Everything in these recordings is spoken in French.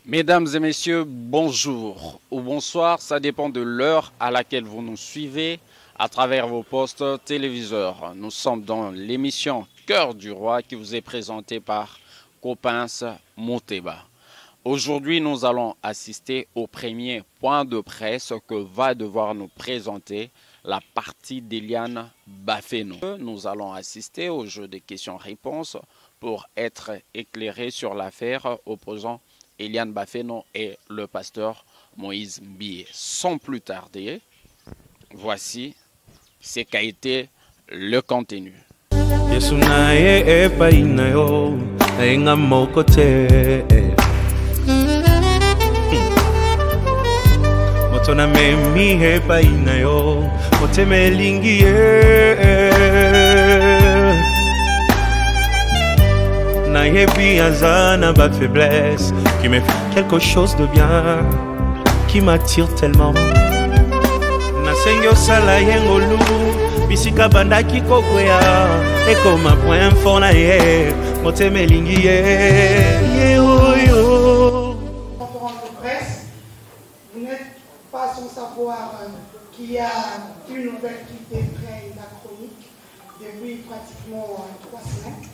Mesdames et messieurs, bonjour ou bonsoir, ça dépend de l'heure à laquelle vous nous suivez à travers vos postes téléviseurs. Nous sommes dans l'émission Cœur du Roi qui vous est présentée par Copins Mouteba. Aujourd'hui, nous allons assister au premier point de presse que va devoir nous présenter la partie d'Eliane Bafeno. Nous allons assister au jeu de questions-réponses pour être éclairés sur l'affaire opposant Eliane Bafeno et le pasteur Moïse Mbie. Sans plus tarder, voici ce qu'a été le contenu. Motona memi he paina yo, moteme lingi na yebi azana ba faiblesse qui me fait quelque chose de bien, qui m'attire tellement. Na sengyo sala yengolu, bisika bandaki kokwea, et comme un point fort na ye, moteme lingi pas sans savoir qu'il y a une nouvelle qui défraye la chronique depuis pratiquement 3 semaines.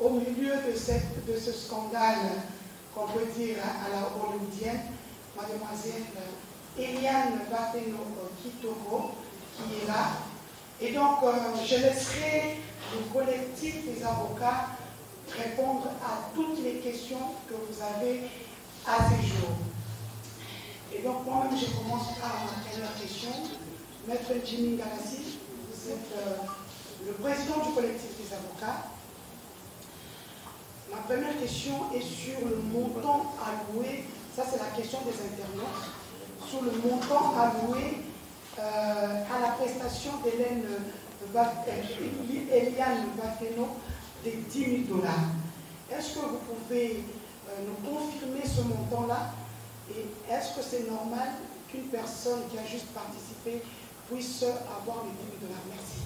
Au milieu de ce scandale qu'on peut dire à la hollywoodienne, mademoiselle Eliane Bafeno Kitoko qui est là. Et donc je laisserai le collectif des avocats répondre à toutes les questions que vous avez à ce jour. Et donc moi-même, je commence par ma première question. Maître Jimmy Galassi, vous êtes le président du collectif des avocats. Ma première question est sur le montant alloué, ça c'est la question des internautes, sur le montant alloué à la prestation d'Eliane Bafeno de 10 000 $. Est-ce que vous pouvez nous confirmer ce montant-là? Et est-ce que c'est normal qu'une personne qui a juste participé puisse avoir les 10 000 $? Merci.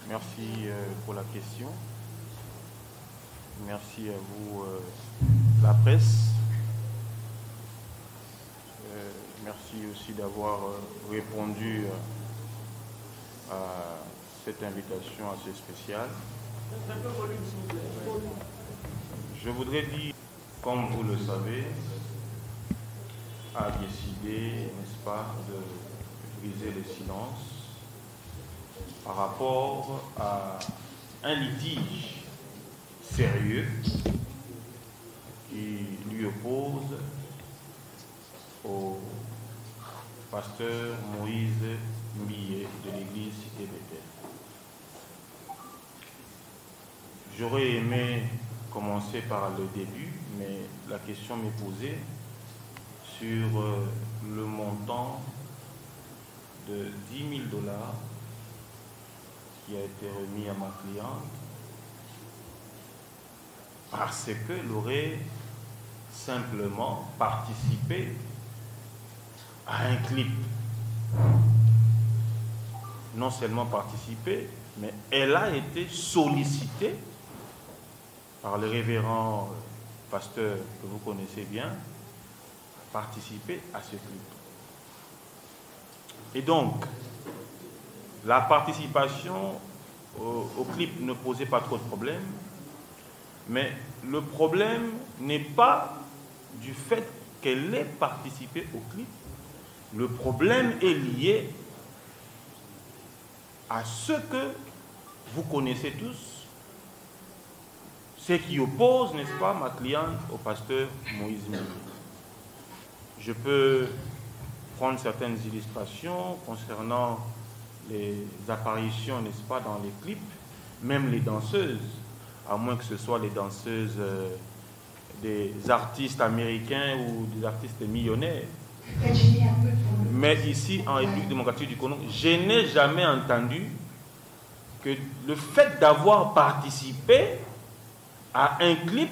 Merci pour la question. Merci à vous, la presse. Merci aussi d'avoir répondu à cette invitation assez spéciale. Je voudrais dire, comme vous le savez, a décidé, n'est-ce pas, de briser le silence par rapport à un litige sérieux qui lui oppose au pasteur Moïse Mbie de l'église Cité Bethel. J'aurais aimé commencer par le début, mais la question m'est posée sur le montant de 10 000 $ qui a été remis à ma cliente parce qu'elle aurait simplement participé à un clip. Non seulement participé, mais elle a été sollicitée par le révérend pasteur que vous connaissez bien, participer à ce clip. Et donc, la participation au clip ne posait pas trop de problèmes, mais le problème n'est pas du fait qu'elle ait participé au clip. Le problème est lié à ce que vous connaissez tous, ce qui oppose, n'est-ce pas, ma cliente au pasteur Moïse Mbie. Je peux prendre certaines illustrations concernant les apparitions, n'est-ce pas, dans les clips, même les danseuses, à moins que ce soit les danseuses des artistes américains ou des artistes millionnaires. Mais ici, en République démocratique du Congo, je n'ai jamais entendu que le fait d'avoir participé à un clip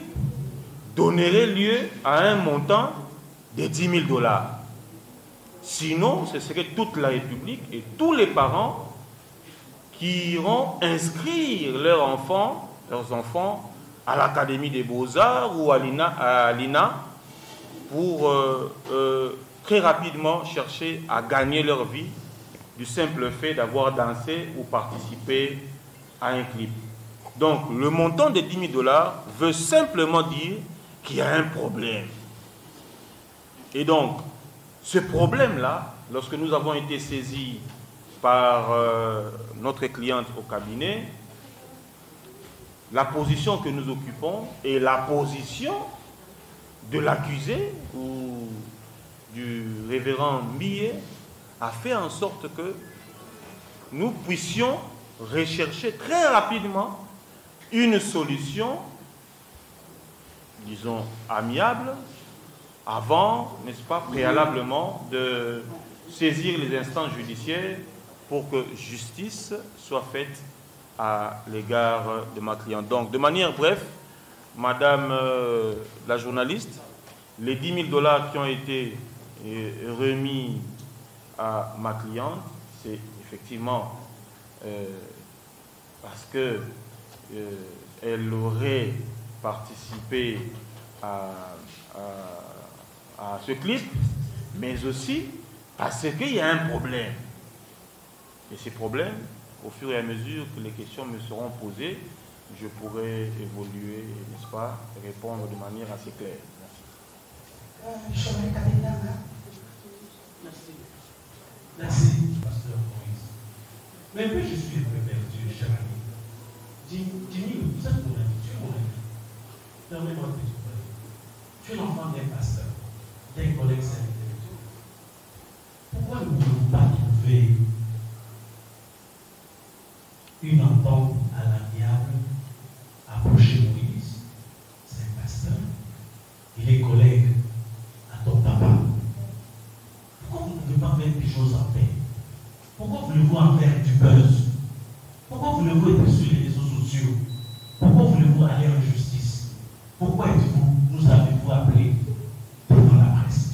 donnerait lieu à un montant de 10 000 $. Sinon, ce serait toute la République et tous les parents qui iront inscrire leurs enfants à l'Académie des Beaux-Arts ou à l'INA pour très rapidement chercher à gagner leur vie du simple fait d'avoir dansé ou participé à un clip. Donc le montant de 10 000 $ veut simplement dire qu'il y a un problème. Et donc ce problème-là, lorsque nous avons été saisis par notre cliente au cabinet, la position que nous occupons est la position de l'accusé ou du révérend Millet a fait en sorte que nous puissions rechercher très rapidement une solution, disons, amiable, avant, n'est-ce pas, préalablement, de saisir les instances judiciaires pour que justice soit faite à l'égard de ma cliente. Donc, de manière bref, Madame la journaliste, les 10 000 $ qui ont été remis à ma cliente, c'est effectivement parce que elle aurait participé à ce clip, mais aussi parce qu'il y a un problème. Et ces problèmes, au fur et à mesure que les questions me seront posées, je pourrai évoluer, n'est-ce pas, répondre de manière assez claire. Merci. Merci, pasteur Moïse. Mais puis je suis un peu perdu, cher ami. Jimmy, vous êtes mon ami, tu es mon ami. Permets-moi de te dire, tu es l'enfant d'un pasteur, d'un collègue sanitaire. Pourquoi ne pouvez-vous pas trouver une entente à l'amiable, approcher Moïse, c'est un pasteur, il est collègue à ton papa. Pourquoi vous ne pouvez pas faire des choses en paix? Pourquoi voulez-vous en faire du buzz? Pourquoi voulez-vous être sur les réseaux sociaux? Pourquoi voulez-vous aller en justice? Pourquoi êtes-vous, nous avez-vous appelé devant la presse?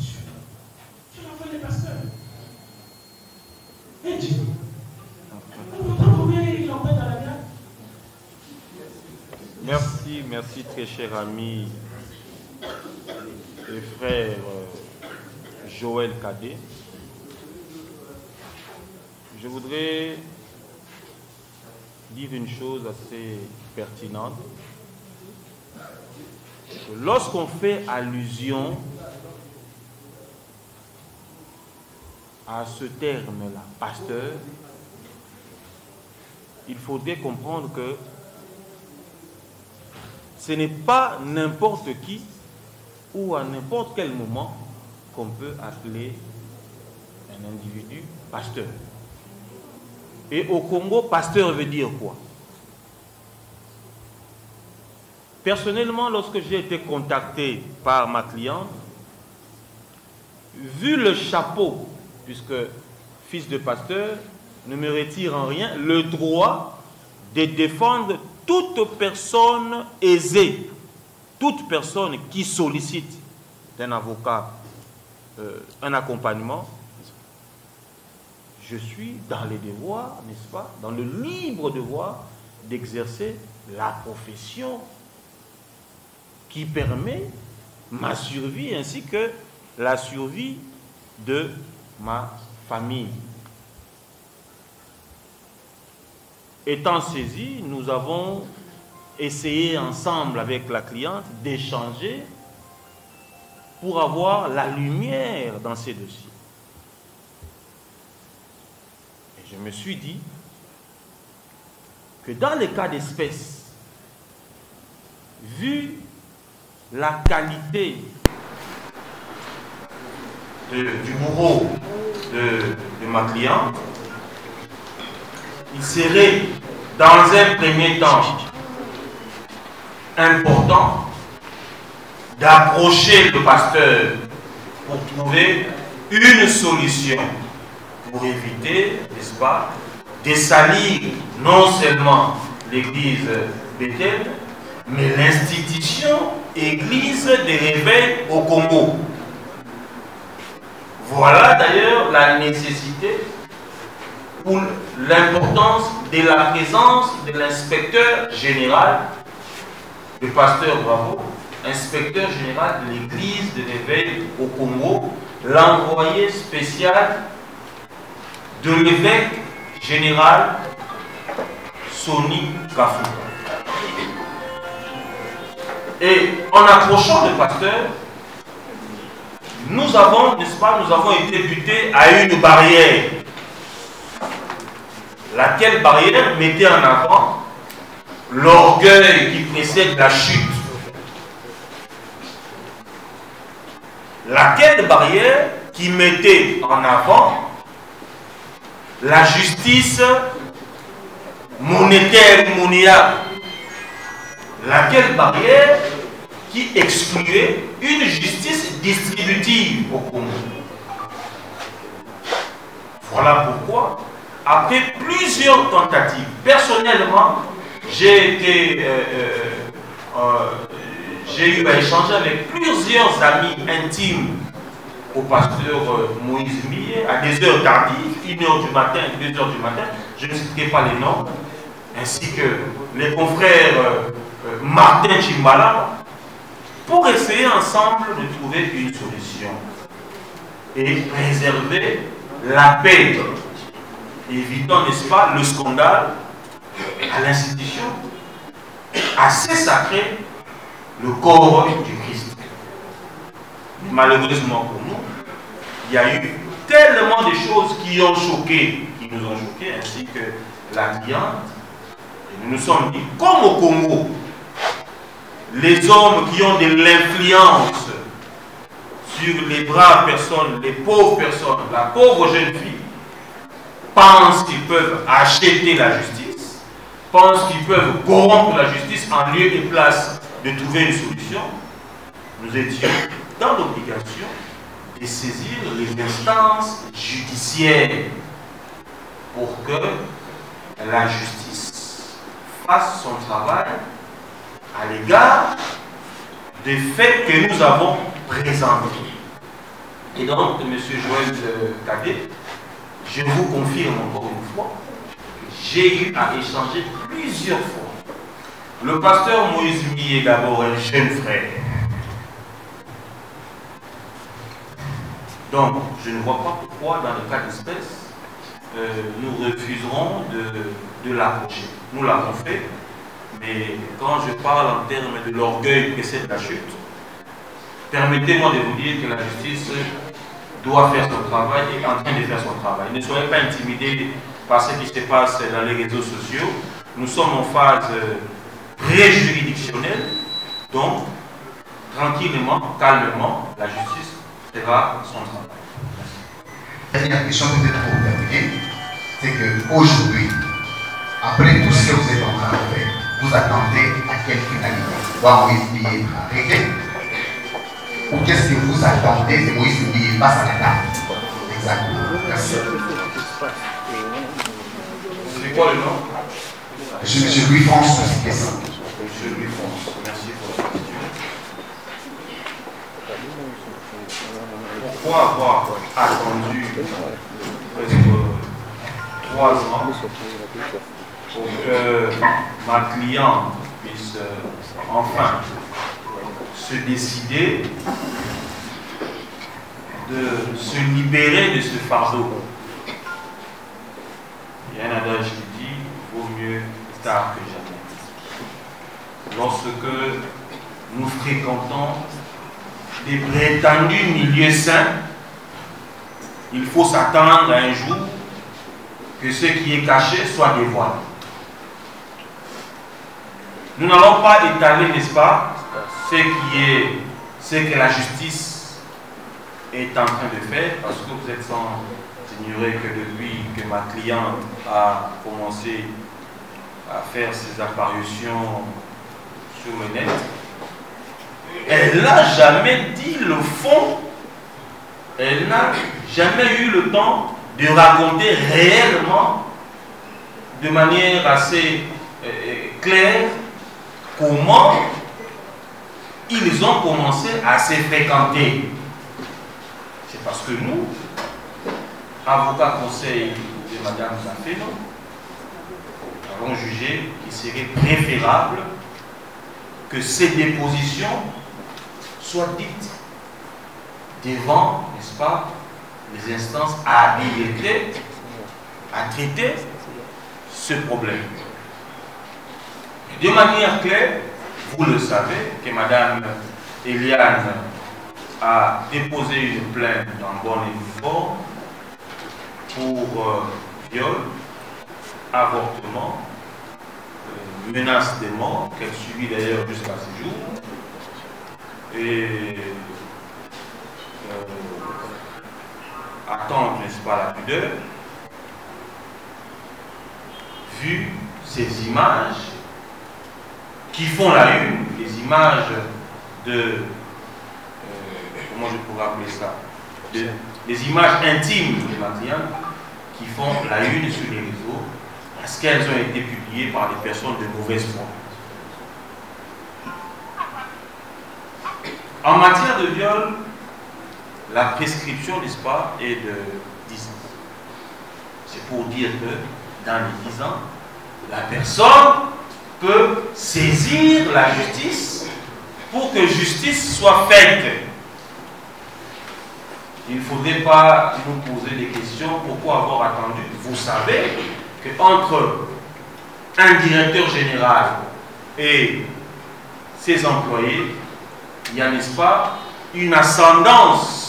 Tu l'as fait les pasteurs. Et Dieu, pourtant combien il en fait à la guerre? Merci très cher ami et frère Joël Cadet. Je voudrais dire une chose assez pertinente. Lorsqu'on fait allusion à ce terme-là, pasteur, il faudrait comprendre que ce n'est pas n'importe qui ou à n'importe quel moment qu'on peut appeler un individu pasteur. Et au Congo, pasteur veut dire quoi? Personnellement, lorsque j'ai été contacté par ma cliente, vu le chapeau, puisque fils de pasteur ne me retire en rien le droit de défendre toute personne aisée, toute personne qui sollicite d'un avocat un accompagnement. Je suis dans les devoirs, n'est-ce pas, dans le libre devoir d'exercer la profession qui permet ma survie ainsi que la survie de ma famille. Étant saisis, nous avons essayé ensemble avec la cliente d'échanger pour avoir la lumière dans ces dossiers. Et je me suis dit que dans les cas d'espèce, vu la qualité du bourreau de ma cliente, il serait dans un premier temps important d'approcher le pasteur pour trouver une solution pour éviter, n'est-ce pas, de salir non seulement l'église Bethel, mais l'institution église des réveils au Congo. Voilà d'ailleurs la nécessité ou l'importance de la présence de l'inspecteur général le pasteur Bravo, inspecteur général de l'église de l'éveil au Congo, l'envoyé spécial de l'évêque général Soni Kafuta. Et en approchant le pasteur, nous avons, n'est-ce pas, nous avons été butés à une barrière. Laquelle barrière mettait en avant l'orgueil qui précède la chute. Laquelle barrière qui mettait en avant la justice monétaire, moniale. Laquelle barrière qui excluait une justice distributive au Congo. Voilà pourquoi, après plusieurs tentatives, personnellement, j'ai eu à échanger avec plusieurs amis intimes au pasteur Moïse Millet à des heures tardives, 1h du matin et 2h du matin, je ne citerai pas les noms, ainsi que les confrères Martin Chimbala, pour essayer ensemble de trouver une solution et préserver la paix, évitant, n'est-ce pas, le scandale à l'institution assez sacrée, le corps du Christ. Malheureusement pour nous, il y a eu tellement de choses qui ont choqué, qui nous ont choqués, ainsi que la cliente. Et nous nous sommes dit, comme au Congo, les hommes qui ont de l'influence sur les braves personnes, les pauvres personnes, la pauvre jeune fille, pensent qu'ils peuvent acheter la justice, pensent qu'ils peuvent corrompre la justice en lieu et place de trouver une solution. Nous étions dans l'obligation de saisir les instances judiciaires pour que la justice fasse son travail à l'égard des faits que nous avons présentés. Et donc, M. Joël Cadet, je vous confirme encore une fois, j'ai eu à échanger plusieurs fois. Le pasteur Moïse Millet est d'abord un jeune frère. Donc, je ne vois pas pourquoi, dans le cas d'espèce, nous refuserons de l'approcher. Nous l'avons fait, mais quand je parle en termes de l'orgueil que c'est la chute, permettez-moi de vous dire que la justice doit faire son travail et est en train de faire son travail. Ne soyez pas intimidés par ce qui se passe dans les réseaux sociaux. Nous sommes en phase pré-juridictionnelle, donc tranquillement, calmement, la justice fera son travail. La dernière question peut-être pour terminer, c'est qu'aujourd'hui, après tout ce que vous êtes en train de faire, vous attendez à quelle finalité? Voir Moïse Millet arrêté? Ou qu'est-ce que vous attendez de Moïse Millet passe à la table? Exactement. Merci. C'est quoi le nom? Monsieur Louis-France, c'est ça. Monsieur Louis-France, merci pour la question. Pourquoi avoir attendu presque 3 ans pour que ma cliente puisse enfin se décider de se libérer de ce fardeau? Il y a un adage qui dit « vaut mieux tard que jamais ». Lorsque nous fréquentons des prétendus milieux sains, il faut s'attendre à un jour que ce qui est caché soit dévoilé. Nous n'allons pas étaler, n'est-ce pas, ce que la justice est en train de faire, parce que vous êtes sans ignorer que depuis que ma cliente a commencé à faire ses apparitions sur le net, elle n'a jamais dit le fond, elle n'a jamais eu le temps de raconter réellement, de manière assez claire, comment ils ont commencé à se fréquenter. C'est parce que nous, avocats conseil de Mme Zafeno, avons jugé qu'il serait préférable que ces dépositions soient dites devant, n'est-ce pas, les instances habilitées à traiter ce problème. De manière claire, vous le savez, que Madame Eliane a déposé une plainte en bonne et due forme pour viol, avortement, menace de mort, qu'elle subit d'ailleurs jusqu'à ce jour, et attendre, n'est-ce pas, la pudeur. Vu ces images qui font la une, les images de, comment je pourrais appeler ça, les images intimes de ma cliente qui font la une sur les réseaux, parce qu'elles ont été publiées par des personnes de mauvaise foi. En matière de viol, la prescription, n'est-ce pas, est de 10 ans. C'est pour dire que dans les 10 ans, la personne peut saisir la justice pour que justice soit faite. Il ne faudrait pas nous poser des questions. Pourquoi avoir attendu? Vous savez qu'entre un directeur général et ses employés, il y a, n'est-ce pas, une ascendance.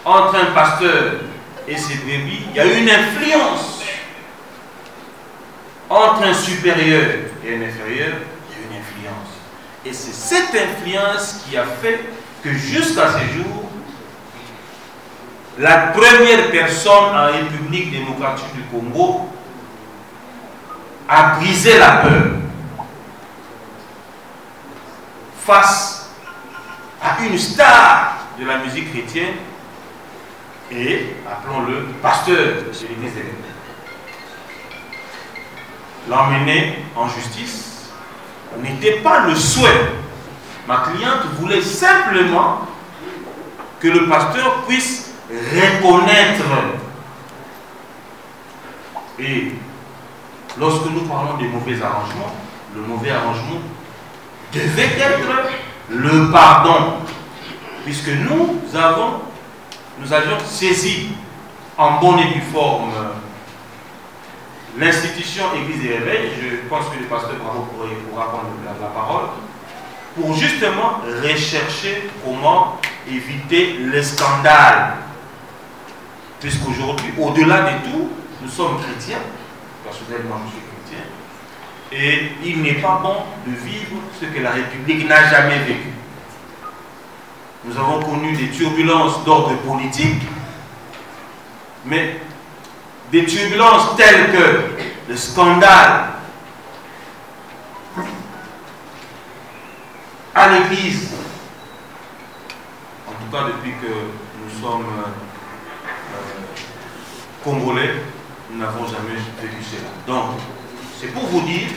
Entre un pasteur et ses brebis, il y a une influence. Entre un supérieur et un inférieur, il y a une influence. Et c'est cette influence qui a fait que jusqu'à ce jour, la première personne en République démocratique du Congo a brisé la peur face à une star de la musique chrétienne et, appelons-le, pasteur de l'église des Réveils. L'emmener en justice n'était pas le souhait. Ma cliente voulait simplement que le pasteur puisse reconnaître. Et lorsque nous parlons des mauvais arrangements, le mauvais arrangement devait être le pardon, puisque nous avions saisi en bonne et due forme l'institution Église des Réveils. Je pense que le pasteur Bravo pourra prendre la parole pour justement rechercher comment éviter les scandales. Puisqu'aujourd'hui, au-delà de tout, nous sommes chrétiens. Personnellement, je suis chrétien. Et il n'est pas bon de vivre ce que la République n'a jamais vécu. Nous avons connu des turbulences d'ordre politique, mais des turbulences telles que le scandale à l'Église, en tout cas depuis que nous sommes Congolais, nous n'avons jamais vécu cela. Donc, c'est pour vous dire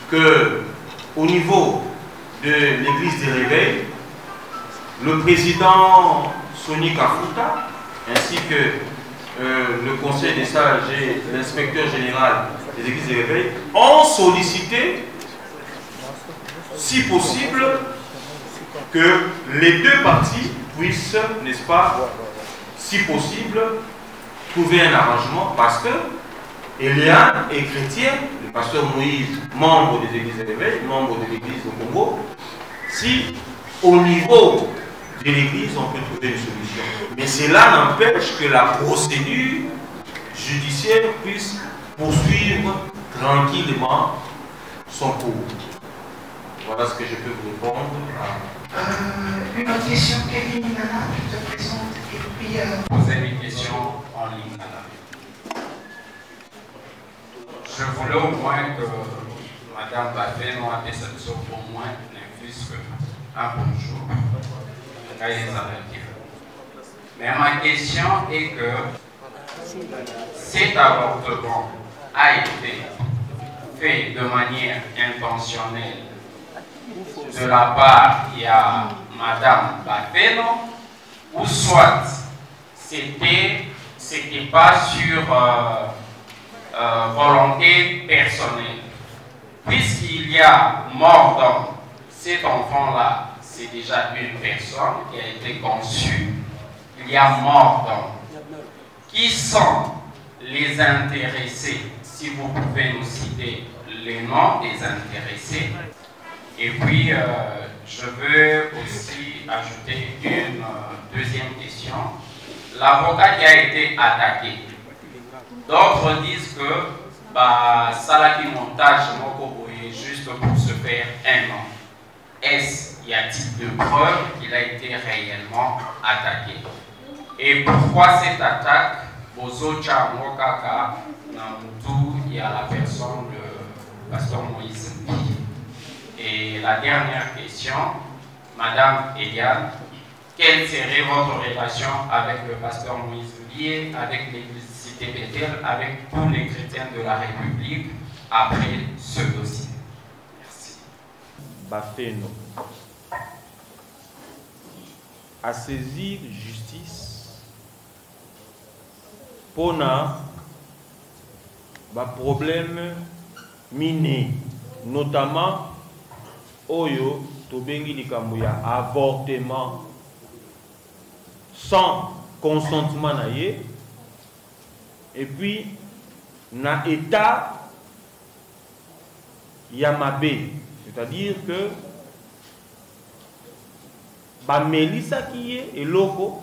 que au niveau de l'Église des Réveils, le président Sonny Kafuta, ainsi que le conseil des sages et l'inspecteur général des Églises des Réveils ont sollicité, si possible, que les deux parties puissent, n'est-ce pas, si possible, trouver un arrangement, parce que Eliane est chrétien, le pasteur Moïse, membre des Églises des Réveils, membre de l'Église au Congo. Si au niveau de l'Église, on peut trouver une solution. Mais cela n'empêche que la procédure judiciaire puisse poursuivre tranquillement son cours. Voilà ce que je peux vous répondre. Une autre question, Kevin Nana, je te présente, et puis... Poser une question en ligne. Je voulais au moins que Mme Bafé nous ait cette chose au moins n'infuse qu'un bonjour. Mais ma question est que cet avortement a été fait de manière intentionnelle de la part de Mme Bafé, ou soit c'était pas sur volonté personnelle. puisqu'il y a mort d'homme, cet enfant-là, c'est déjà une personne qui a été conçue. Il y a mort d'homme. Qui sont les intéressés? Si vous pouvez nous citer les noms des intéressés. Et puis, je veux aussi ajouter une deuxième question. L'avocat qui a été attaqué, d'autres disent que Salaki montage juste pour se faire un nom. Y a-t-il de preuves qu'il a été réellement attaqué? Et pourquoi cette attaque? Bozocha Mokaka Namutu, il y a la personne de pasteur Moïse. Et la dernière question, Madame Eliane, quelle serait votre relation avec le pasteur Moïse Lié, avec l'église Cité Bethel, avec tous les chrétiens de la République après ce dossier? Merci. Bafeno à saisir justice pour problème miné, notamment Oyo Tobengi likambo ya avortement sans consentement naïe, et puis na état Yamabé, c'est-à-dire que ba melisa qui est et loco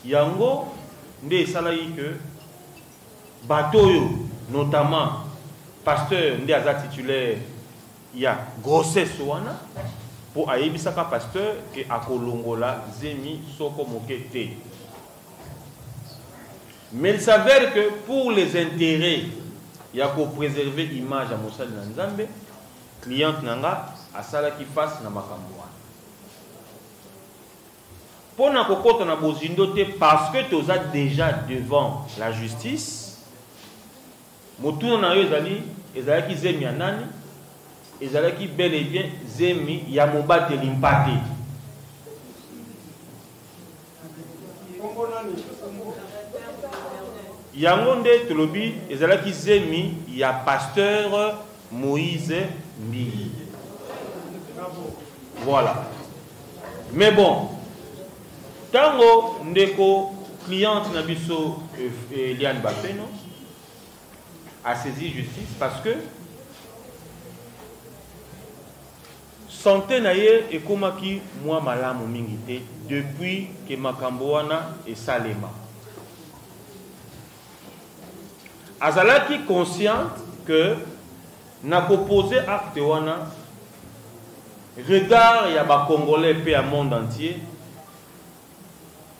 yango nde salayi que batoyo notamment pasteur nde aza titulaire ya grossesse wana pour ayebisaka pasteur que akolongola zemi soko mokete. Mais il s'avère que pour les intérêts ya ko préserver image à Mosali na Nzambe, cliente nanga asala ki face na makambo wana. Pour na kokota na bozindo te parce que tu as déjà devant la justice, motu na yo ezali zemi anani, ezali bel et bien zemi ya mobate limpate. Yango nde tolobi ezali zemi ya pasteur Moïse Mbi. Voilà. Mais bon, tango ndeko cliente na biso Eliane Bafeno a saisi justice parce que santé na ye ekomaki mwa malamu mingi te depuis que makambo wana esalema. Azalaki consciente que na proposé acte wana regard ya ba congolais pe à monde entier.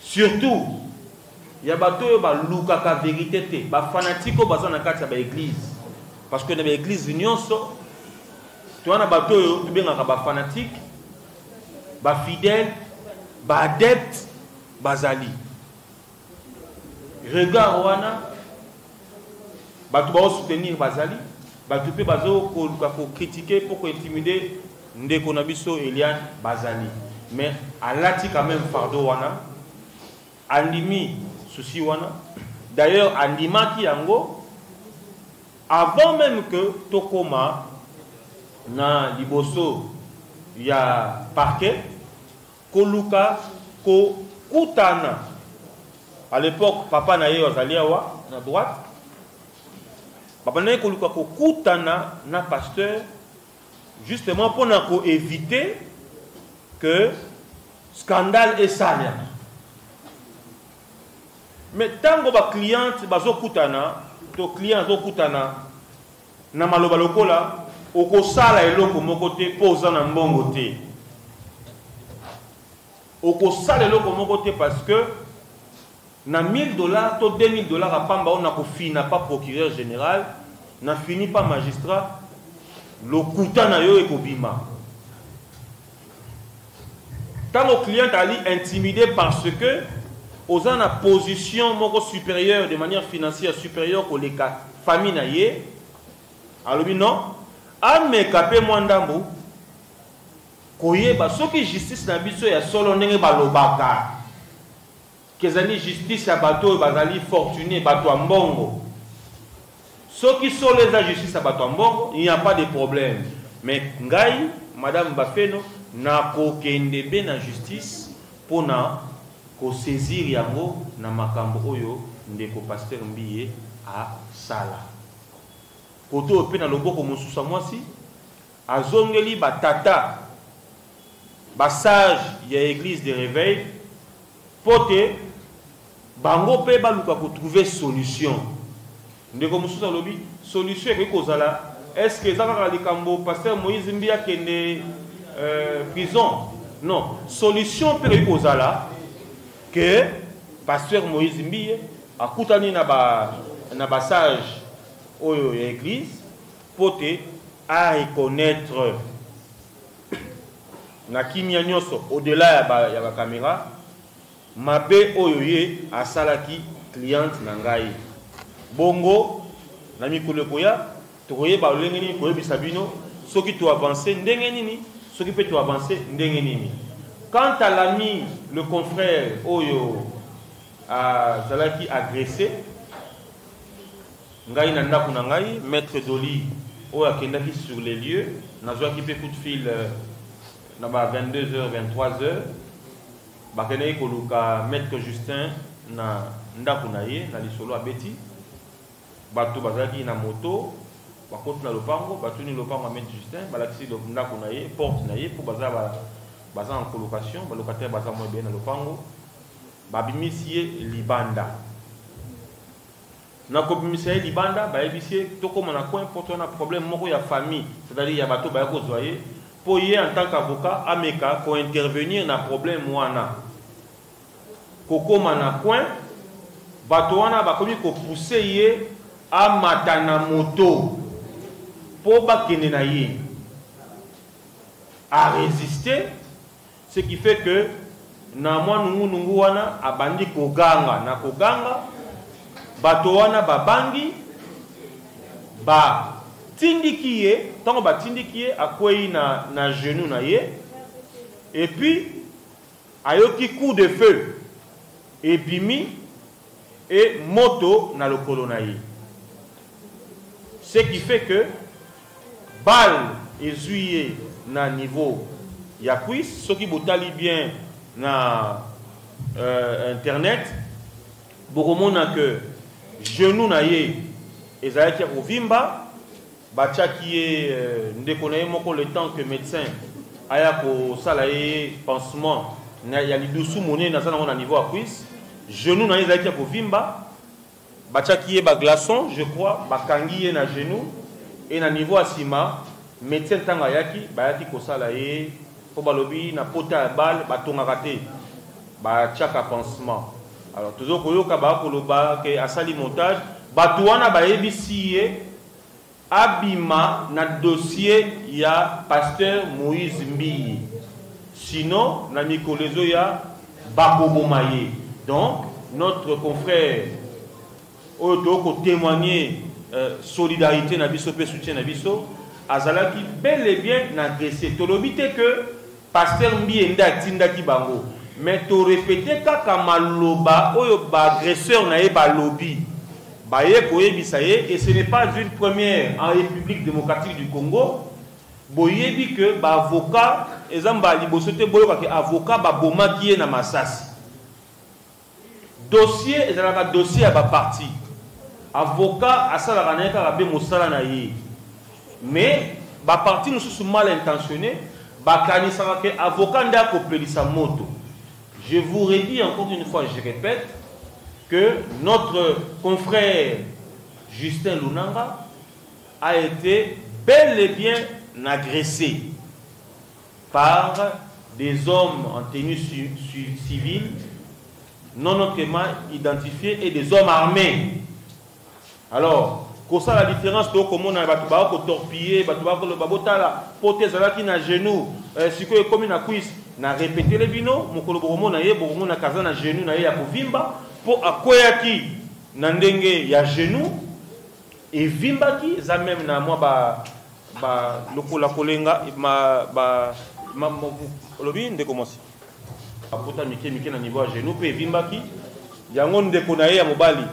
Surtout, il y a des gens qui vérité, des fanatiques qui sont dans l'église. Parce que dans l'église, il y a des fanatiques, des fidèles, des adeptes, des alliés. Regarde, ils soutenir les alliés, ils critiquer pour intimider Ndeko Nabiso Eliane Bazali. Mais à l'ati quand même fardeau wana. Andimi souci wana. D'ailleurs, andima ki yango avant même que Tokoma na liboso ya parquet koluka ko kutana. À l'époque, papa na ye ozali awa na droite. Papa na ye koluka ko kutana na pasteur justement pour éviter que scandale et salaire. Mais tant que les clients to client zokutana na maloba lokola okosala eloko moko te poza na mbongo te. Okosala eloko moko te parce que na $1000 to $2000 à pamba on a fini pas procureur général, na fini pas magistrat, le kutana yo ekobima. Tant que client ali intimidé parce que aux en a position supérieure de manière financière supérieure que les familles naïe, alors non, à me capé moi ndambo, koye ba soki justice na biso ya solo ndenge balobaka, kezali justice ya bato bazali fortuné bato mbongo, Ceux qui sont les la justice à Batambongo, il n'y a pas de problème. Mais Ngai, Madame Bafeno, n'a qu'aucun ben la justice pour saisir yango na makambo oyo ndeko pasteur Mbiye a sala. Koto pe na loboko mosusa mwasi azongeli batata basage ya église de réveil pote bango pe baluka ko trouver solution. Ndeko mosusa lobi solution e kozala est-ce que zaka likambo pasteur Moïse Mbiya kende prison? Non, solution pe kozala que pasteur Moïse Mbiye a koutani na ba sage oyo église pote à reconnaître na kimia nyoso au-delà ya ba caméra mabe oyo ye asalaki cliente na ngai bongo na mikolo koya tokoye ba lengeni koyebisa bino soki to avancer ndenge nini soki peut to avancer ndenge nini. Quant à l'ami, le confrère Oyo a Zalaki agressé, Ngai Nanda Kunangai, maître Doli, Oyo a Kendaki sur les lieux, Nazwa qui fait coup de fil à 22h, 23h, Bakene Koluka, maître Justin, na Ndakunaye, na Lisolo a Betty, Bato Bazaki na moto, Bakot na Lopango, Bato ni Lopango a maître Justin, Balaxi Ndakunaye, porte Naye pour Bazaba. Baza en colocation, ba locataire baza mo bien na lopango, ba bimisie libanda. Na ko bimisie libanda, ba ebisie to comme na coin pour ton problème moko ya famille, c'est-à-dire ya bato ba ko zoyer, pour y en tant qu'avocat ameka ko intervenir na problème wana. Koko mana coin, bato wana ba komi ko pousser ye a matana moto. Pour ba kene na ye à résister. Ce qui fait que na mwa nungu wana abandi koganga na koganga bato wana babangi ba tindikiye tango ba tindikiye akwei na genou na ye et puis ayoki coup de feu et bimi et moto na lokolo na ye. Ce qui fait que balle ezuyé na niveau ya cuisse, ceux qui botali bien na internet, beaucoup que genou na ye ezalaki ko vimba, bacha qui est ndekona moko le temps que médecin aya ko sala ye pansement na ya lidusu moné na sana na niveau à cuisse, genou na ye ezalaki ko vimba, bacha qui est ba glaçon, je crois, bakangi ye na genou et na niveau à sima, médecin tanga yaki bayaki ko sala ye pour balobi na pota balle batonga raté ba chaka pansement. Alors toujours koyoka ba koloba ke asali montage batouana ba ebisiye abima na dossier ya pasteur Moïse Mbiye, sinon na mikolezo ya bakobomaye. Donc notre confrère oyo ko témoigner solidarité na biso pe soutien na biso azalaki bel et bien agressé. Tolobite que pasteur Mbiye nda tindaki bango, mais to répéter kaka maloba oyo ba agresseur na ye ba lobby ba ye koyebisa ye, et ce n'est pas une première en République démocratique du Congo. Boyebi que ba avocat ezamba libosote boyoka ke avocat ba bomaki ye na Masasi. Dossier ezalaka dossier ba parti. Avocat asala kaneka ba be mosala na ye. Mais ba parti nous sont mal intentionnés. Avocat nda kopelisa moto. Je vous redis encore une fois, je répète, que notre confrère Justin Lunanga a été bel et bien agressé par des hommes en tenue civile, non autrement identifiés, et des hommes armés. Alors, comme ça la différence, c'est comment on a torpillé, poté zalaki na genou, si quoi comme na cuisse, na répété les bino, mon kolobomo na ye, bomo na kaza na genou na ye ya kovimba, pour akoyaki na ndenge ya genou, et vimbaki, za même na moi ba lokola kolenga, lobi ndeko mosi. Apota mike na niveau ya genou, pe vimbaki, yango ndeko na ye ya mobali,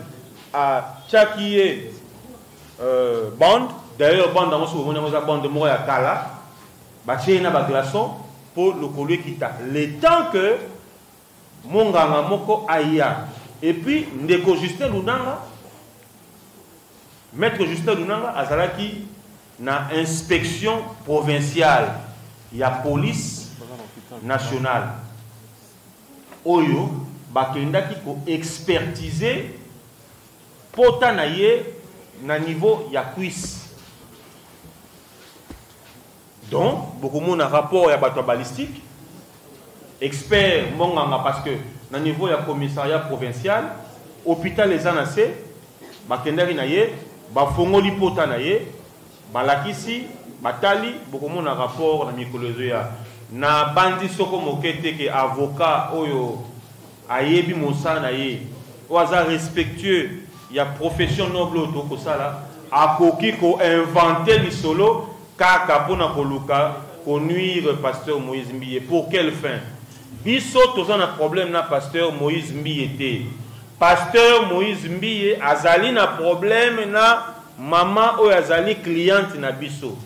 a chakiye bande. D'ailleurs, bande dans ce bande de Moya Kala, Baché na glaçon pour le collier qui t'a. Le temps que mon ganga moko aya. Et puis, Ndeko Justin Lunanga, Maître Justin Lunanga, Azalaki, na inspection provinciale, il y a police nationale. Oyo, bakendaki ko expertiser potanaye na niveau ya cuisse. Donc, beaucoup de monde a rapport à bateau balistique, expert monganga parce que na niveau ya commissariat provincial, hôpital les anacé, bakendaki naye, bafongoli potanaye, balakisi, batali, beaucoup de monde a rapport na mycologie na bandi soko mokete ke avocat oyo ayebi mosana ye oaza respectueux ya profession noble to ko sala akoki ko inventer li solo kaka pona koluka ko nuire pasteur Moïse Mbiye. Pour quelle fin? Biso toza na problème na pasteur Moïse Mbiye te. Pasteur Moïse Mbiye azali na problème na maman oyo azali cliente na biso.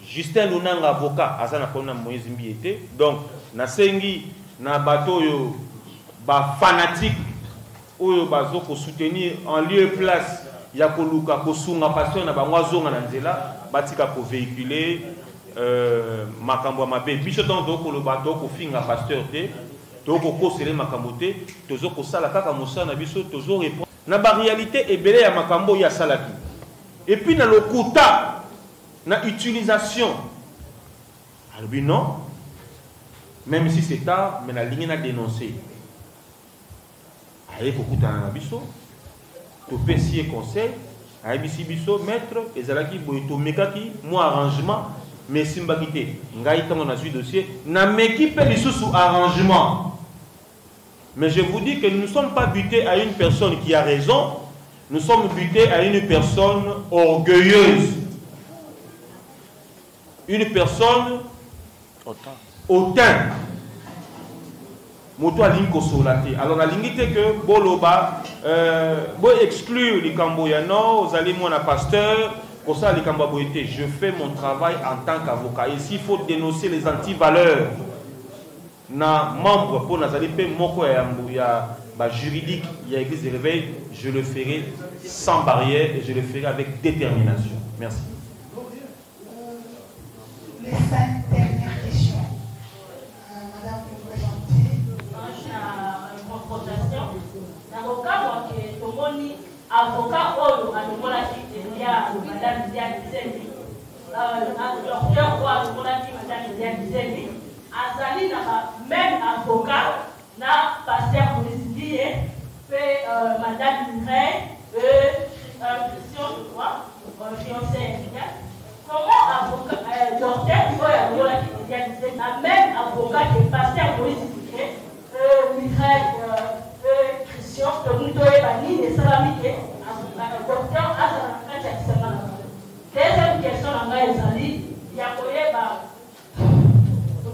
Justin Lunanga avocat azana kona Moïse Mbiye. Donc na sengi na bato yo ba fanatique oyo bazo ko soutenir en lieu et place ya koluka ko sunga pasteur na bango azonga na nzela batika ko véhiculer makambo mabe biso donc ko lo bato ko finga pasteur te to ko kosele makambo te tozo ko sala kaka mosana biso tozo répondre na ba réalité ebele ya makambo ya salaki. Et puis na lokuta na utilisation. Alors non, même si c'est tard, mais la ligne a dénoncé. Allez, beaucoup de biso, to pesier conseil, allez biso maître, et zalaki boito mekaki, moi arrangement, mais simbakité, ngai tango na suite dossier, na m'équipe les sous arrangement. Mais je vous dis que nous ne sommes pas butés à une personne qui a raison, nous sommes butés à une personne orgueilleuse. Une personne hautain. Moto a ligne solate. Alors la ligne était que boloba bo exclure les camboyano, vous allez mon pasteur, pour ça les camboyété. Je fais mon travail en tant qu'avocat. Ici il faut dénoncer les anti-valeurs. Na membre pour nazali pe moko ya ba juridique, il y a église de réveil, je le ferai sans barrière et je le ferai avec détermination. Merci. Les 5 dernières questions. Madame, vous vous présentez. Une confrontation. Dans le cas où tout le monde avocat ou il y a Madame Diane Zemi, docteur ou Madame Diane Zemi, Azali n'a même avocat, n'a pasteur Moïse Mbiye, fait Madame Mireille, Christian, fiancé immédiat. Comment avocat, docteur, même avocat qui pasteur Moïse Mbiye, Mireille, Christian, nous devons bannir les salariés, docteur Azala. Deuxième question, il y a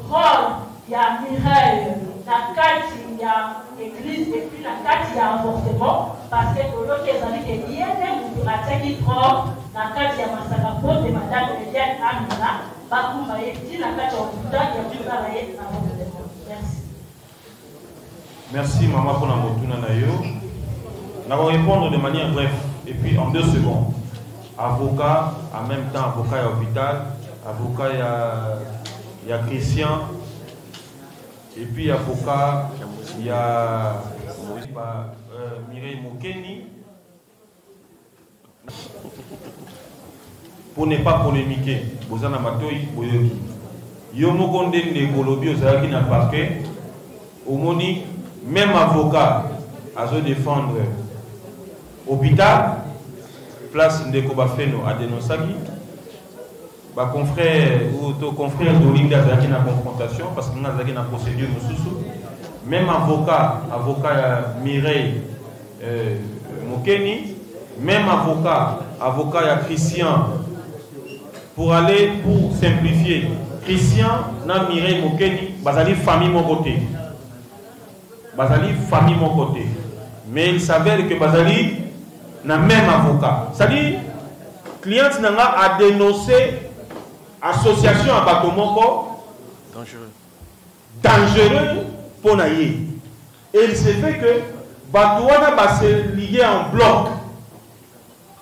rôle, il y a Mireille, la carte, il y a l'église, et puis la carte, il y a avortement, parce que l'autre des années qui y a des pratiques qui trompe, la carte, il y a Massagapo, de Madame Eliane Amina, Bakouma, et puis la carte, il y a tout travaillé avortement. Merci. Merci, maman, pour la retourne à Nayo. Nous allons répondre de manière brève, et puis en 2 secondes. Avocat, en même temps, avocat à l'hôpital, avocat il y a Christian, et puis avocat, il y a Mireille Mokeni. Pour ne pas polémiquer, Bozana Matoyi, Boyoki. Yomokonde Nekolobi, Ozaki n'a pas fait. Omoni, même avocat, à se défendre. Hôpital, place Ndeko Bafeno à Denosaki. Bah, confrère ou ton confrère d'Olinga Zaki na confrontation parce que nous avons une procédure même avocat Mireille Mokeni, même avocat Christian pour simplifier Christian na Mireille Mokeni bazali famille mon côté mais il s'avère que bazali na même avocat, c'est-à-dire cliente Nanga a dénoncé association à Batomoko dangereux pour Naye. Et il s'est fait que Batouana va se lier en bloc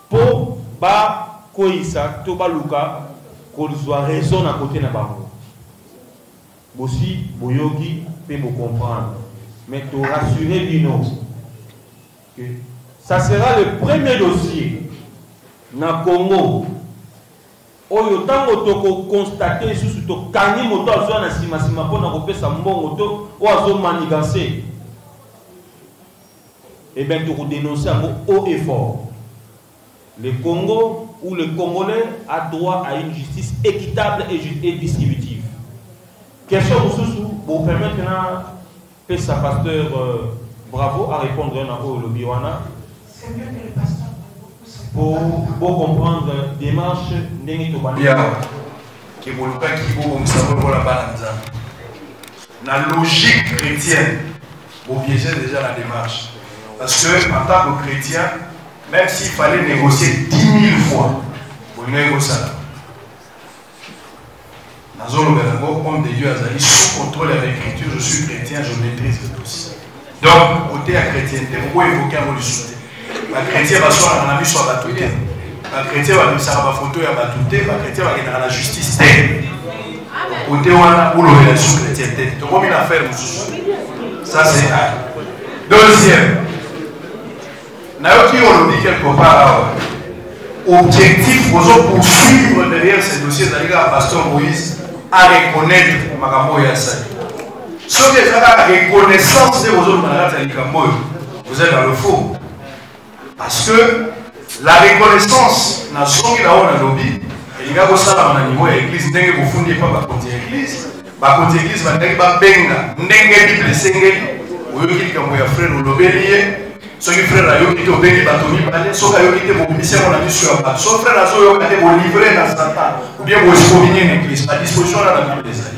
pour ba Koïsa, Toba Luka, qu'on soit raison à côté de Bango. Aussi, Boyogi peut me comprendre. Mais tu rassurer Bino que ça sera le premier dossier dans le Congo. Oyo tango toko constater sous to kangi moto azo na sima sima pona kopesa mbongo to o azo manigancer. Et bien tu dénoncer haut et fort. Le Congo ou le Congolais a droit à une justice équitable et distributive. Question pour permettre que sa pasteur Bravo à répondre à le Biwana. C'est mieux que le pasteur pour comprendre la démarche bien qui la logique chrétienne pour piéger déjà la démarche. Parce que en tant que chrétien, même s'il fallait négocier 10 000 fois pour négocier, comme de Dieu Azali, sous contrôle de l'écriture, je suis chrétien, je maîtrise le dossier. Donc, côté à chrétienté, pourquoi évoquer un mot de soutien? Les chrétiens vont soit un ami soit batouté. Les chrétiens vont faire une photo et batouté. Les chrétiens vont être dans la justice. Côté où on a pour la chrétienté. Donc, comme une affaire, ça c'est un. Deuxième, Naoki on le dit quelque part. Objectif pour poursuivre derrière ces dossiers d'ailleurs pasteur Moïse à reconnaître Makambo Yassai. Ce qui est la reconnaissance de vos autres vous êtes dans le faux. Parce que la reconnaissance n'a pas la lobby. Il y a ça dans niveau de l'église. N'est-ce pas vous pas par contre l'église. Par contre l'église va n'être pas benga. N'est-ce Bible sengeli. Vous voyez qu'il y a un frère au lobelier. Ceux qui frère là, qui ont béni batomi balé. Ceux qui ont été mobilisés on a mis sur la patte. Ceux frères là, ceux qui ont été livrés dans Satan. Ou bien vous exposer une église. À disposition de la Bible des années.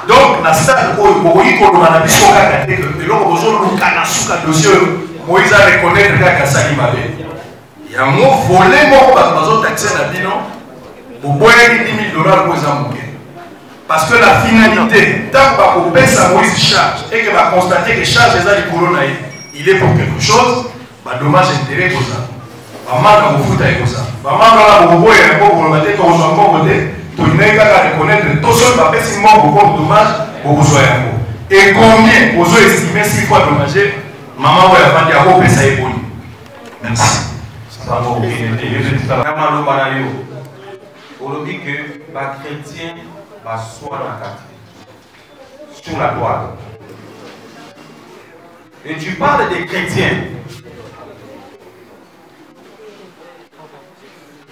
Donc, dans ce stade, vous voyez qu'on a mis sur la tête que l'on a besoin de dossier. Moïse a reconnu que ça il y a un mot volé, mon taxé à Bino, pour boire 10 000 $ pour les amouquer. Parce que la finalité, tant qu'on paie sa Moïse charge et que va constater que charge des corona, il est pour quelque chose, dommage intérêt pour ça. Maman, on fout avec ça. Maman, on va boire un peu pour le matin, on s'en va voter. Tu n'es qu'à reconnaître tout seul, va faire si mort pour dommage pour vous soyez un peu. Et combien vous estimez 6 fois dommagé? Maman va faire des robes et ça est bon. Merci. On dit que les chrétiens sont sur la toile. Et tu parles des chrétiens.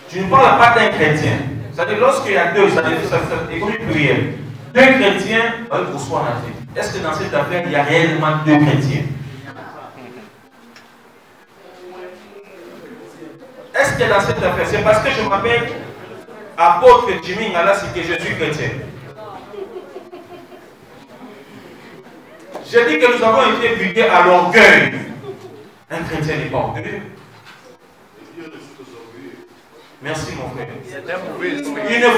Tu ne parles pas d'un chrétien. C'est-à-dire lorsqu'il y a deux, ça est comme une prière. Deux chrétiens, pour soi en Afrique. Est-ce que dans cette affaire, il y a réellement deux chrétiens? Est-ce que dans cette affaire, c'est parce que je m'appelle apôtre Jimmy Ngalas que je suis chrétien. J'ai dit que nous avons été butés à l'orgueil. Un chrétien n'est pas orgueilleux. Merci mon frère. Il ne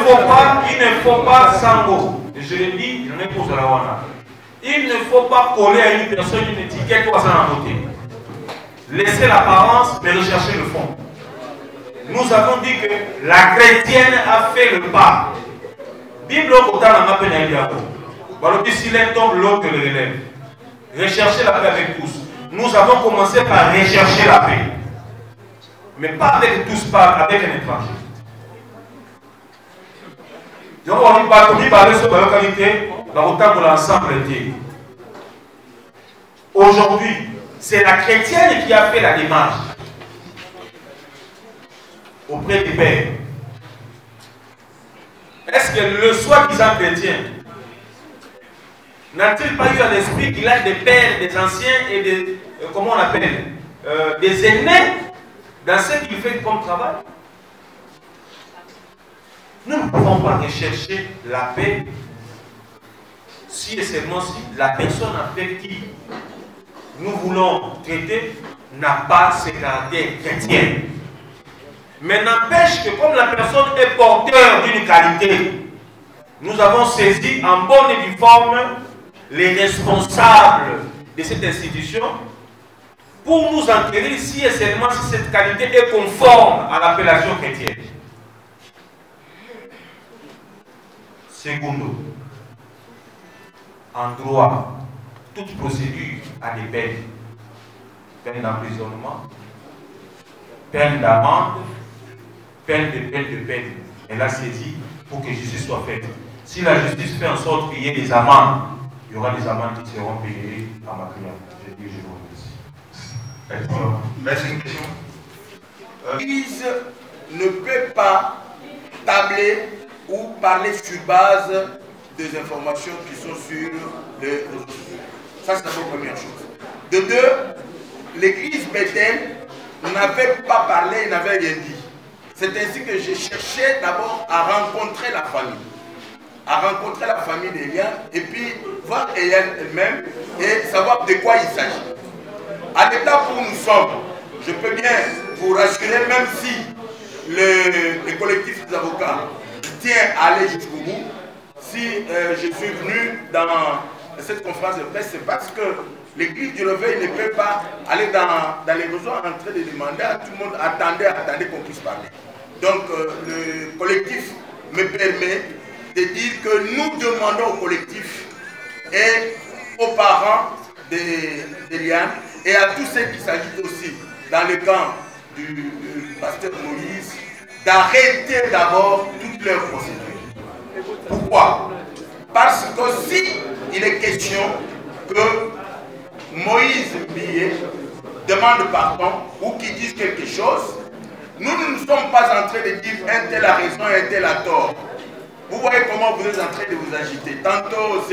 faut pas sango. Je l'ai dit, je n'ai pas la wana. Il ne faut pas coller à une personne une étiquette ou à sa beauté. Laissez l'apparence, mais recherchez le fond. Nous avons dit que la chrétienne a fait le pas. Bible au côté n'a pas peine à s'il tombe, l'autre le relève. Rechercher la paix avec tous. Nous avons commencé par rechercher la paix. Mais pas avec tous, pas avec un étranger. Donc on dit pas comme parler sur la localité, autant que l'ensemble était. Aujourd'hui, c'est la chrétienne qui a fait la démarche auprès des pères. Est-ce que le soi-disant chrétien n'a-t-il pas eu à l'esprit qu'il a des pères, des anciens et des, comment on appelle, des aînés dans ce qu'il fait comme travail? Nous ne pouvons pas rechercher la paix si et seulement si la personne avec qui nous voulons traiter n'a pas ce caractère chrétien. Mais n'empêche que comme la personne est porteur d'une qualité, nous avons saisi en bonne et due forme les responsables de cette institution pour nous enquérir si et seulement si cette qualité est conforme à l'appellation chrétienne. Secondo, en droit, toute procédure a des peines. Peine d'emprisonnement, peine d'amende, peine de peine. Elle a saisi pour que justice soit faite. Si la justice fait en sorte qu'il y ait des amendes, il y aura des amendes qui seront payées à ma cliente. Je dis, je vous remercie. Merci, une question. L'Église ne peut pas tabler ou parler sur base des informations qui sont sur les réseaux sociaux. Ça, c'est la première chose. De deux, l'Église Bethel n'avait pas parlé, n'avait rien dit. C'est ainsi que j'ai cherché d'abord à rencontrer la famille d'Eliane, et puis voir Eliane elle-même et savoir de quoi il s'agit. À l'état où nous sommes, je peux bien vous rassurer, même si le collectif des avocats tient à aller jusqu'au bout, si je suis venu dans cette conférence de presse, c'est parce que l'Église du Réveil ne peut pas aller dans les réseaux en train de demander à tout le monde, attendez qu'on puisse parler. Donc le collectif me permet de dire que nous demandons au collectif et aux parents d'Eliane et à tous ceux qui s'agitent aussi dans le camp du pasteur Moïse d'arrêter d'abord toutes leurs procédures. Pourquoi? Parce que si il est question que Moïse Billet demande pardon ou qu'il dise quelque chose, nous ne sommes pas en train de dire un tel a raison et un tel a tort. Vous voyez comment vous êtes en train de vous agiter. Tantôt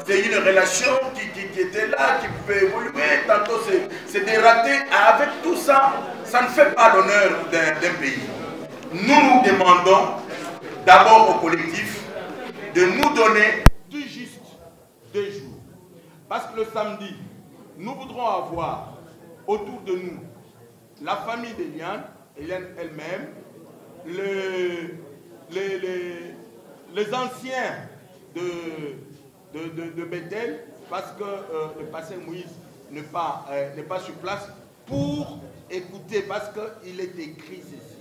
c'est une relation qui était là, qui peut évoluer, tantôt c'est dératé. Avec tout ça, ça ne fait pas l'honneur d'un pays. Nous demandons d'abord au collectif de nous donner tout juste 2 jours. Parce que le samedi, nous voudrons avoir autour de nous la famille d'Eliane, Eliane elle-même, les anciens de Bethel, parce que le pasteur Moïse n'est pas sur place, pour écouter, parce qu'il est écrit ceci.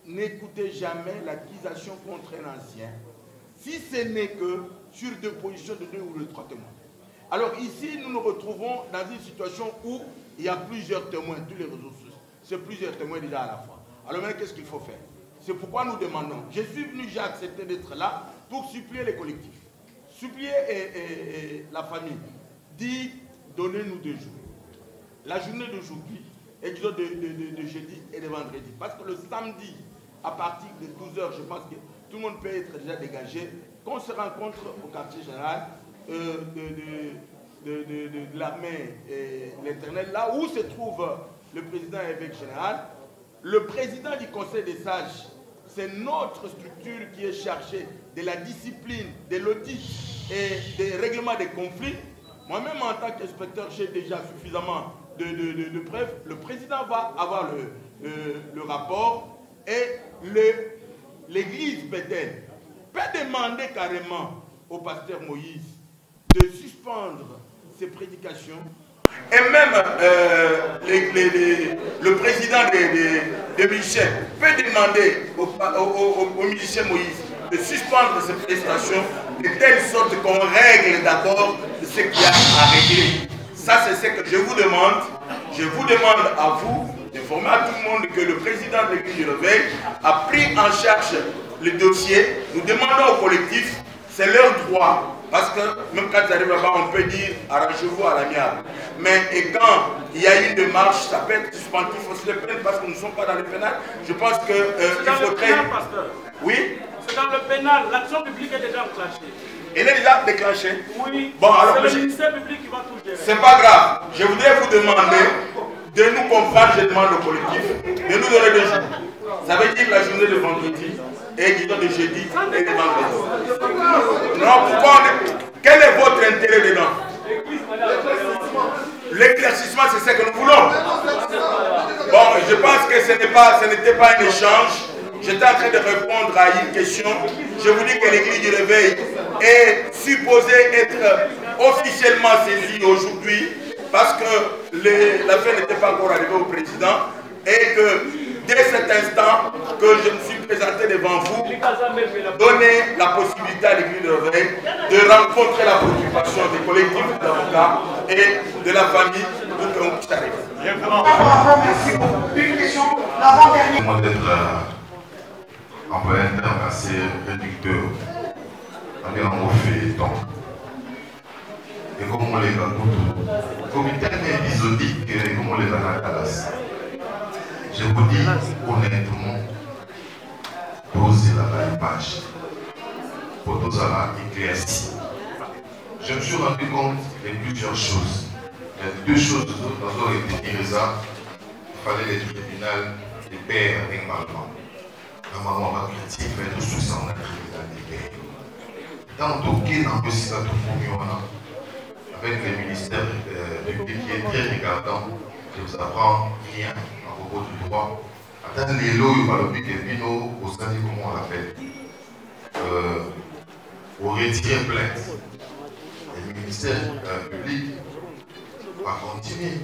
N'écoutez jamais l'accusation contre un ancien, si ce n'est que sur 2 positions de 2 ou de 3 témoins. Alors ici, nous nous retrouvons dans une situation où il y a plusieurs témoins, tous les réseaux sociaux. C'est plusieurs témoins déjà à la fois. Alors maintenant, qu'est-ce qu'il faut faire? C'est pourquoi nous demandons. Je suis venu, j'ai accepté d'être là pour supplier les collectifs. Supplier la famille. Dit, donnez-nous 2 jours. La journée d'aujourd'hui, et disons de jeudi et de vendredi. Parce que le samedi, à partir de 12 h, je pense que tout le monde peut être déjà dégagé. Qu'on se rencontre au quartier général de l'armée et l'Éternel, là où se trouve le président et évêque général. Le président du Conseil des sages, c'est notre structure qui est chargée de la discipline, de l'audit et des règlements des conflits. Moi-même, en tant qu'inspecteur, j'ai déjà suffisamment de preuves. Le président va avoir le rapport et l'église Bethel peut demander carrément au pasteur Moïse de suspendre ses prédications. Et même le président de Michel peut demander au musicien Moïse de suspendre ses prestations de telle sorte qu'on règle d'abord ce qu'il y a à régler. Ça, c'est ce que je vous demande. Je vous demande à vous d'informer à tout le monde que le président de l'Église du Réveil a pris en charge le dossier. Nous demandons au collectif, c'est leur droit. Parce que même quand ils arrivent là-bas, on peut dire arrangez-vous à l'amiable. Mais et quand il y a une démarche, ça peut être suspendu, il faut se le prendre parce que nous ne sommes pas dans le pénal. Je pense que il faudrait. Oui. C'est dans le pénal, l'action publique est déjà enclenchée. Elle est déjà déclenchée? Oui. Bon, alors, c'est le ministère public qui va tout gérer. C'est pas grave. Je voudrais vous demander de nous comprendre, je demande au collectif, de nous donner 2 jours. Ça veut dire la journée de vendredi et disons de jeudi et de vendredi. Non, pourquoi Quel est votre intérêt dedans? l'éclaircissement, c'est ce que nous voulons. Bon, je pense que ce n'était pas un échange. J'étais en train de répondre à une question. Je vous dis que l'église du réveil est supposée être officiellement saisie aujourd'hui parce que l'affaire n'était pas encore arrivée au président et que dès cet instant que je me suis présenté devant vous, donner la possibilité à l'église du réveil de rencontrer la préoccupation des collectifs d'avocats et de la famille pour qu'on puisse arriver. Merci beaucoup. Une question, l'avant-dernière. Comment d'être employé un terme assez réducteur, on est en mot feuilleton. Et comme on les va comme une terme épisodique, et comme on les va à la classe. Je vous dis honnêtement, posez la page pour nous avoir éclairci. Je me suis rendu compte de plusieurs choses. Il y a deux choses dont on a été ça. Il fallait les tribunaux des pères normalement. Normalement, ma critique fait de sous ça, on a tribunal des pères. Dans le dossier, dans le site avec le ministère public qui est très regardant, je vous apprends rien à propos du droit. Attends les lots, il va le piquer Bino, au stade, comment on l'appelle. Au retirer plainte. Le ministère public va continuer.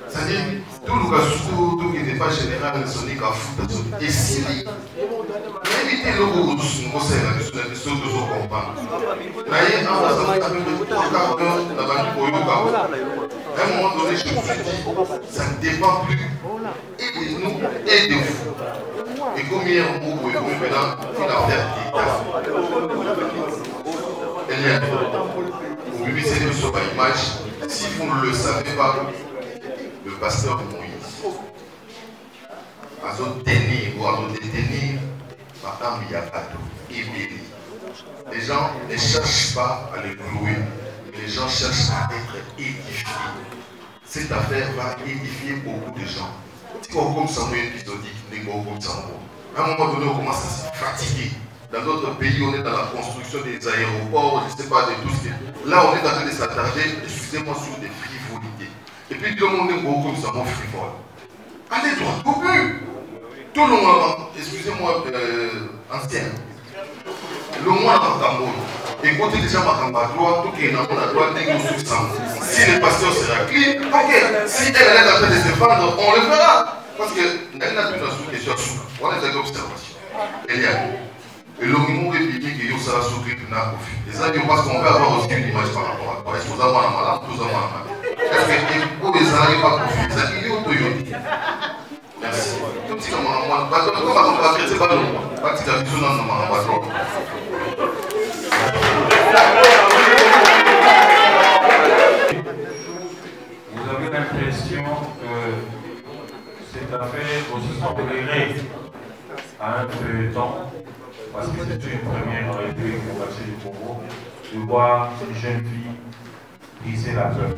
C'est-à-dire, tout le cas, tout qui n'est pas général, Sonic a foutu. Et si, évitez le gros conseil, la question de son combat. D'ailleurs, on va s'en faire 3 quarts d'heure, on va dire à un moment donné, je me suis dit, ça ne dépend plus et de nous et de vous. Et comme hier, on pouvait maintenant une affaire d'État. Il y a au ministère de sur l'image, si vous ne le savez pas, le pasteur Moïse a détenir ou a détenir Madame Yakato et Béli. Les gens ne cherchent pas à les clouer, les gens cherchent à être édifiés. Cette affaire va édifier beaucoup de gens. Si on comme ça, épisodique, à un moment donné, on commence à se fatiguer. Dans d'autres pays, on est dans la construction des aéroports, je ne sais pas, de tout ce qui. Là, on est en train de s'attarder, excusez-moi, sur des frivolités. Et puis, tout le monde est beaucoup de ça, frivole. Allez droit au but. Tout le monde, excusez-moi, ancien. Le moins dans ta mot. Écoutez déjà ma campagne, tout qui est dans la droite, n'est que sous sang. Si le pasteur sera clean, ok. Si elle est en train de se défendre, on le fera. Parce que elle n'a plus de question. On est dans l'observation. Elle y a. Et le moment est public et il sera sous tribunal. Les amis, parce qu'on veut avoir aussi une image par rapport à toi. Est-ce que vous avez un malade, vous avez un malade? Est-ce que pour les amis, pas confier? Ça qui est autoyoté. Merci. Tout petit comme moi, comme on va traiter pas nous. Pas petit comme tout dans ma patron. Vous avez l'impression que cette affaire aussi semblerait à un feuilleton, parce que c'est une première en République démocratique du Congo, de voir une jeune fille briser la peur,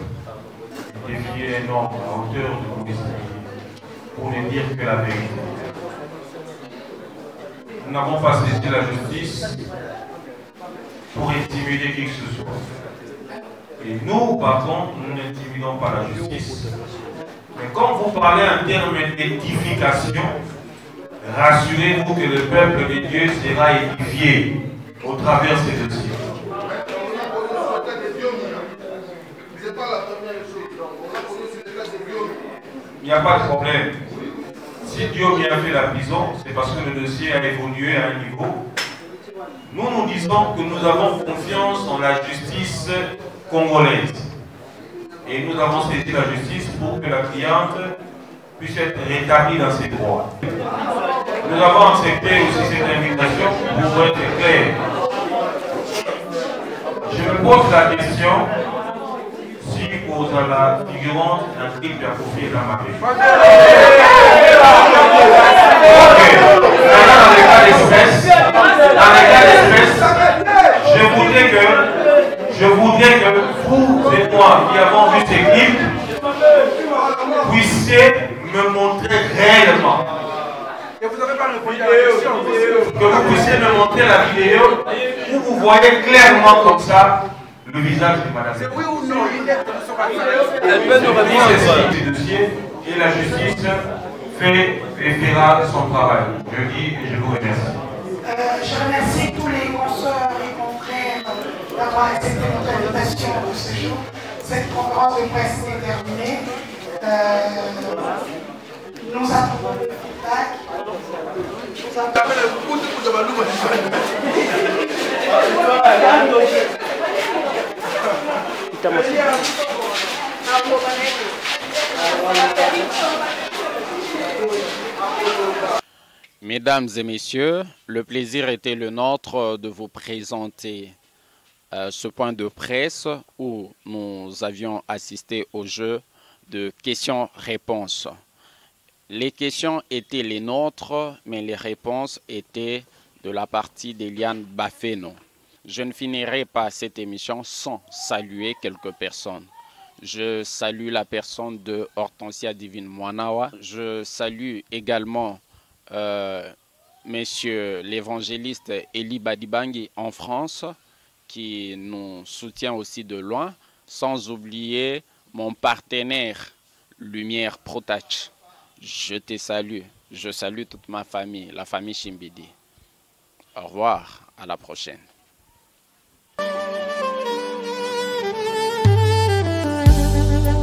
défier un homme à hauteur de Moïse pour ne dire que la vérité. Nous n'avons pas saisi la justice pour intimider qui que ce soit. Et nous, par contre, nous n'intimidons pas la justice. Mais quand vous parlez en termes d'édification, rassurez-vous que le peuple de Dieu sera édifié au travers de ces dossiers. Il n'y a pas de problème. Si Dieu a fait la prison, c'est parce que le dossier a évolué à un niveau. Nous disons que nous avons confiance en la justice congolaise. Et nous avons saisi la justice pour que la cliente puisse être rétablie dans ses droits. Nous avons accepté aussi cette invitation pour être clair. Je me pose la question si vous avez la figurante inscrite à confier dans ma vie. Dans les cas d'espèce, je voudrais que vous et moi qui avons vu ces clips puissiez me montrer réellement. Que vous n'avez pas répondu à la question. Que vous puissiez me montrer la vidéo où vous voyez clairement comme ça le visage de Madame. C'est oui ou non? Elle peut nous remettre les dossiers et la justice fera son travail. Je dis et je vous remercie. Je remercie tous les consoeurs et confrères d'avoir accepté notre invitation de ce jour. Cette conférence de presse est terminée. Nous attendons le feedback. Mesdames et messieurs, le plaisir était le nôtre de vous présenter ce point de presse où nous avions assisté au jeu de questions-réponses. Les questions étaient les nôtres, mais les réponses étaient de la partie d'Eliane Bafeno. Je ne finirai pas cette émission sans saluer quelques personnes. Je salue la personne de Hortensia Divine Mwanawa. Je salue également Monsieur l'évangéliste Eli Badibangi en France, qui nous soutient aussi de loin, sans oublier mon partenaire Lumière Protach. Je te salue. Je salue toute ma famille, la famille Chimbidi. Au revoir, à la prochaine.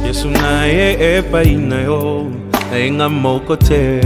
Yesu naye epai na yo, ainga moko te.